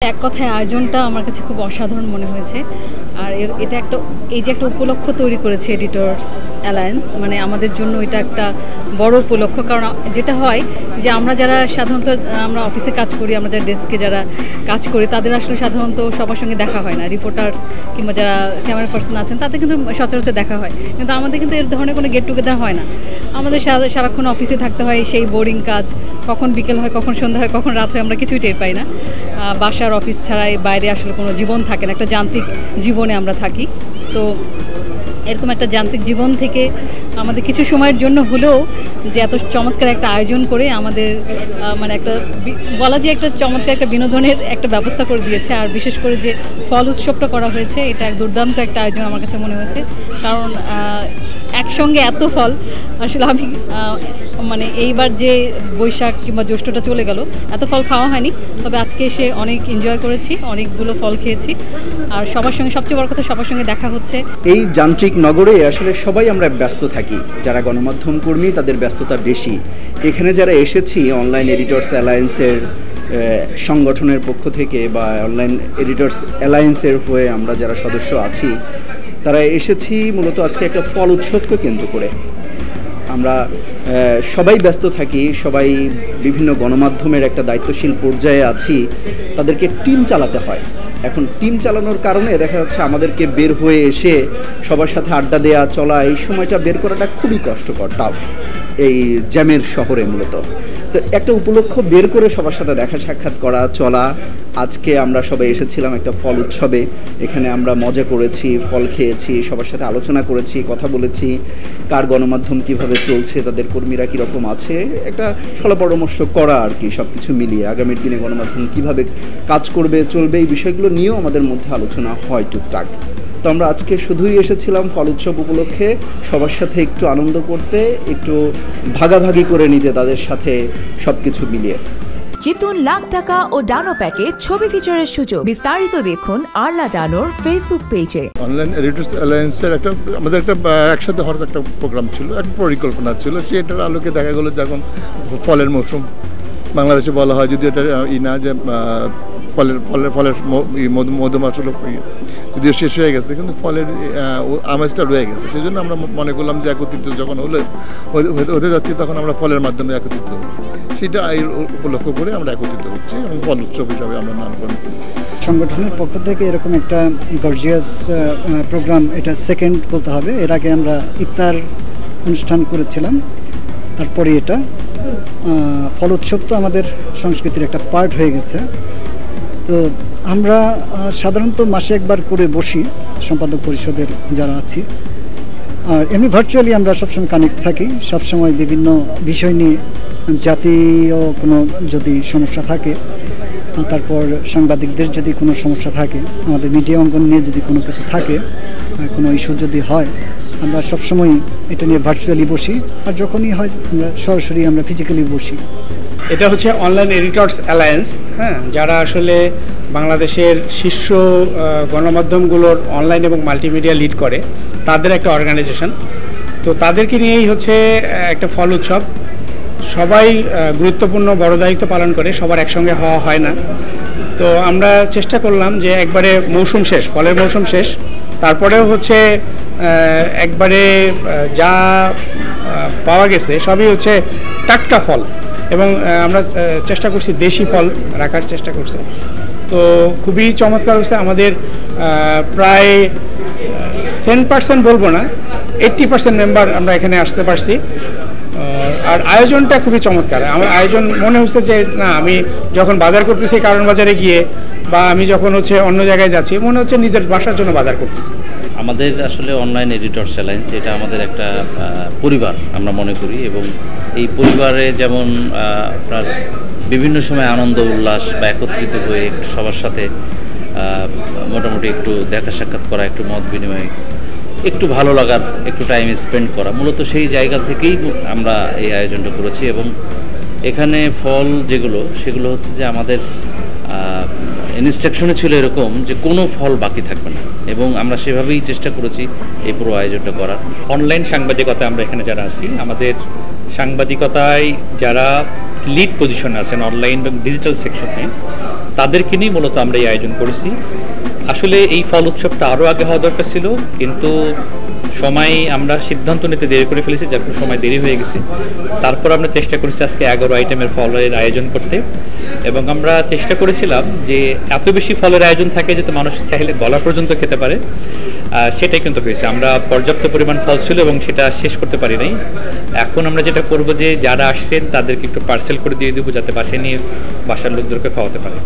এক কথায় আয়োজনটা আমার কাছে খুব অসাধারণ মনে হয়েছে। আর এটা একটা উপলক্ষ তৈরি করেছে এডিটর্স অ্যালায়েন্স, মানে আমাদের জন্য এটা একটা বড় উপলক্ষ। কারণ যেটা হয় যে আমরা যারা সাধারণত আমরা অফিসে কাজ করি, আমরা যারা ডেস্কে যারা কাজ করি, তাদের আসলে সাধারণত সবার সঙ্গে দেখা হয় না। রিপোর্টার্স কিংবা যারা ক্যামেরা পার্সন আছেন তাদের কিন্তু সচরাচর দেখা হয়, কিন্তু আমাদের কিন্তু এর ধরনের কোনো গেট টুগেদার হয় না। আমাদের সারাক্ষণ অফিসে থাকতে হয়, সেই বোরিং কাজ, কখন বিকেল হয়, কখন সন্ধ্যা হয়, কখন রাত হয়, আমরা কিছুই টের পাই না। বাসার অফিস ছাড়াই বাইরে আসলে কোনো জীবন থাকে না, একটা যান্ত্রিক জীবনে আমরা থাকি। তো এরকম একটা যান্ত্রিক জীবন থেকে আমাদের কিছু সময়ের জন্য হলেও যে এত চমৎকার একটা আয়োজন করে আমাদের মানে একটা বলা যায় একটা চমৎকার একটা বিনোদনের একটা ব্যবস্থা করে দিয়েছে। আর বিশেষ করে যে ফল উৎসবটা করা হয়েছে, এটা এক দুর্দান্ত একটা আয়োজন আমার কাছে মনে হয়েছে। কারণ একসঙ্গে এত ফল আসলে আমি মানে এইবার যে বৈশাখ কিংবা জ্যৈষ্ঠটা চলে গেল, এত ফল খাওয়া হয়নি, তবে আজকে এসে অনেক এনজয় করেছি, অনেকগুলো ফল খেয়েছি। আর সবার সঙ্গে সবচেয়ে বড় কথা, সবার সঙ্গে দেখা হচ্ছে। এই যান্ত্রিক নগরে আসলে সবাই আমরা ব্যস্ত থাকি, যারা গণমাধ্যম কর্মী তাদের ব্যস্ততা বেশি। এখানে যারা এসেছি অনলাইন এডিটর্স অ্যালায়েন্সের সংগঠনের পক্ষ থেকে বা অনলাইন এডিটর্স অ্যালায়েন্সের হয়ে আমরা যারা সদস্য আছি, তারা এসেছি মূলত আজকে একটা ফল উৎসবকে কেন্দ্র করে। আমরা সবাই ব্যস্ত থাকি, সবাই বিভিন্ন গণমাধ্যমের একটা দায়িত্বশীল পর্যায়ে আছি, তাদেরকে টিম চালাতে হয়। এখন টিম চালানোর কারণে দেখা যাচ্ছে আমাদেরকে বের হয়ে এসে সবার সাথে আড্ডা দেওয়া, চলা, এই সময়টা বের করাটা খুবই কষ্টকর, টাফ এই জ্যামের শহরে মূলত। তো একটা উপলক্ষ বের করে সবার সাথে দেখা সাক্ষাৎ করা, চলা। আজকে আমরা সবাই এসেছিলাম একটা ফল উৎসবে, এখানে আমরা মজা করেছি, ফল খেয়েছি, সবার সাথে আলোচনা করেছি, কথা বলেছি, কার গণমাধ্যম কিভাবে চলছে, তাদের কর্মীরা কীরকম আছে, একটা সলা পরামর্শ করা আর কি। সব কিছু মিলিয়ে আগামীর দিনে গণমাধ্যম কীভাবে কাজ করবে, চলবে, এই বিষয়গুলো নিয়েও আমাদের মধ্যে আলোচনা হয় টুকটাক। তো আমরা আজকে শুধুই এসেছিলাম ফল উৎসব উপলক্ষে সবার সাথে একটু আনন্দ করতে, একটু ভাগাভাগি করে নিতে তাদের সাথে সব কিছু মিলিয়ে। জিতুন লাখ টাকা ও ডানো প্যাকেজ ছবি ফিচারের সুযোগ। বিস্তারিত দেখুন আরলা ডানোর ফেসবুক পেজে। অনলাইন এডিটর্স অ্যালায়েন্সের আমাদের একটা একসাথে হওয়ার একটা প্রোগ্রাম ছিল, একটা পরিকল্পনা ছিল। সেটার আলোকে দেখা গেলো যখন ফলের মৌসুম বাংলাদেশে বলা হয়, যদি এটা না যে ফলের মধুমাস হলো যদিও শেষ হয়ে গেছে, কিন্তু ফলের আমেজটা রয়ে গেছে। সেই জন্য আমরা মনে করলাম যে একত্রিত যখন হতে যাচ্ছি, তখন আমরা ফলের মাধ্যমে একত্রিত হব। সেটা উপলক্ষ করে আমরা একত্রিত হচ্ছি এবং ফল উৎসব হিসাবে আমরা নামকরণ করছি। সংগঠনের পক্ষ থেকে এরকম একটা গর্জিয়াস প্রোগ্রাম, এটা সেকেন্ড বলতে হবে। এর আগে আমরা ইফতার অনুষ্ঠান করেছিলাম, তারপরে এটা ফল উৎসব তো আমাদের সংস্কৃতির একটা পার্ট হয়ে গেছে। তো আমরা সাধারণত মাসে একবার করে বসি সম্পাদক পরিষদের যারা আছি, আর এমনি ভার্চুয়ালি আমরা সবসময় কানেক্ট থাকি, সবসময় বিভিন্ন বিষয় নিয়ে, জাতীয় কোনো যদি সমস্যা থাকে, তারপর সাংবাদিকদের যদি কোনো সমস্যা থাকে, আমাদের মিডিয়া অঙ্গন নিয়ে যদি কোনো কিছু থাকে, কোনো ইস্যু যদি হয়, আমরা সবসময় এটা নিয়ে ভার্চুয়ালি বসি। আর যখনই হয় আমরা সরাসরি আমরা ফিজিক্যালি বসি। এটা হচ্ছে অনলাইন এডিটর্স অ্যালায়েন্স, হ্যাঁ, যারা আসলে বাংলাদেশের শীর্ষ গণমাধ্যমগুলোর অনলাইন এবং মাল্টিমিডিয়া লিড করে, তাদের একটা অর্গানাইজেশন। তো তাদেরকে নিয়েই হচ্ছে একটা ফল উৎসব। সবাই গুরুত্বপূর্ণ বড় দায়িত্ব পালন করে, সবার একসঙ্গে হওয়া হয় না। তো আমরা চেষ্টা করলাম যে একবারে মৌসুম শেষ, ফলের মৌসুম শেষ, তারপরেও হচ্ছে একবারে যা পাওয়া গেছে সবই হচ্ছে টাটকা ফল, এবং আমরা চেষ্টা করছি দেশি ফল রাখার চেষ্টা করছি। তো খুবই চমৎকার হচ্ছে। আমাদের প্রায় 10% বলবো না, 80% মেম্বার আমরা এখানে আসতে পারছি। আর আয়োজনটা খুবই চমৎকার। আমার আয়োজন মনে হচ্ছে যে না, আমি যখন বাজার করতেছি কারণ বাজারে গিয়ে, বা আমি যখন হচ্ছে অন্য জায়গায় যাচ্ছি, মনে হচ্ছে নিজের বাসার জন্য বাজার করতেছি। আমাদের আসলে অনলাইন এডিটর্স অ্যালায়েন্স এটা আমাদের একটা পরিবার আমরা মনে করি, এবং এই পরিবারে যেমন আপনার বিভিন্ন সময় আনন্দ উল্লাস বা একত্রিত হয়ে একটু সবার সাথে মোটামুটি একটু দেখা সাক্ষাৎ করা, একটু মত বিনিময়, একটু ভালো লাগার, একটু টাইম স্পেন্ড করা, মূলত সেই জায়গা থেকেই আমরা এই আয়োজনটা করেছি। এবং এখানে ফল যেগুলো, সেগুলো হচ্ছে যে আমাদের ইনস্ট্রাকশনে ছিল এরকম যে কোনো ফল বাকি থাকবে না, এবং আমরা সেভাবেই চেষ্টা করেছি এই পুরো আয়োজনটা করার। অনলাইন সাংবাদিকতা আমরা এখানে যারা আছি, আমাদের সাংবাদিকতায় যারা লিড পজিশনে আছেন অনলাইন এবং ডিজিটাল সেকশনে, তাদেরকে নিয়ে মূলত আমরা এই আয়োজন করেছি। আসলে এই ফল উৎসবটা আরও আগে হওয়া দরকার ছিল, কিন্তু সময় আমরা সিদ্ধান্ত নিতে দেরি করে ফেলেছি, যার সময় দেরি হয়ে গেছে। তারপর আমরা চেষ্টা করেছি আজকে 11 আইটেমের ফলের আয়োজন করতে, এবং আমরা চেষ্টা করেছিলাম যে এত বেশি ফলের আয়োজন থাকে যাতে মানুষ চাইলে গলা পর্যন্ত খেতে পারে, সেটাই কিন্তু হয়েছে। আমরা পর্যাপ্ত পরিমাণ ফল ছিল এবং সেটা শেষ করতে পারি নাই। এখন আমরা যেটা করব যে যারা আসছেন তাদেরকে একটু পার্সেল করে দিয়ে দেবো, যাতে বাসায় নিয়ে বাসার লোকদেরকে খাওয়াতে পারে।